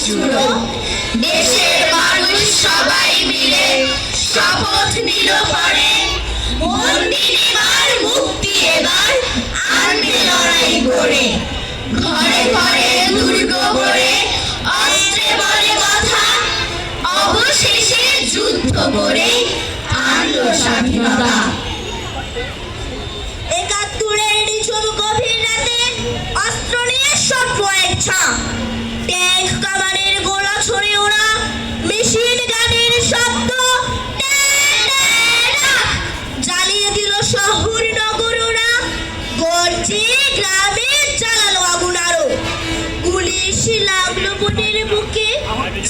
জুড়ো দেশের মানুষ সবাই মিলে শপথ নিল পরে বন্দি এবার মুক্তি এবার আনবে লড়াই করে ঘরে ঘরে দুর্গ গড়ে অস্ত্রে বলে কথা অবশেষে যুদ্ধ করে আনলো স্বাধীনতা। ৭১-এর নিঝুম গভীর রাতে অস্ত্র নিয়ে সবয়ের ছাপ ট্যাঙ্ক কামানের গোলা ছড়ে ওরা মেশিন গানের শব্দ জ্বালিয়ে দিল শহর নগর ওরা গর্জে গ্রামে জ্বালালো আগুন আরো পুলিশ লাগলো বোনের বুকে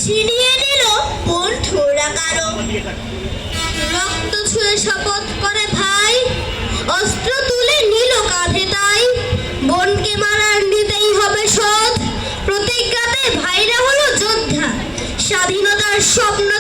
ছিনিয়ে নিল বন্ধুরা কারো রক্ত ছুঁয়ে শপথ করে ভাই অস্ত্র তুলে নিল কাঁধে তাই বোনকে মারার নিতেই হবে শোধ প্রতিজ্ঞাতে ভাইরা হলো যোদ্ধা স্বাধীনতার স্বপ্ন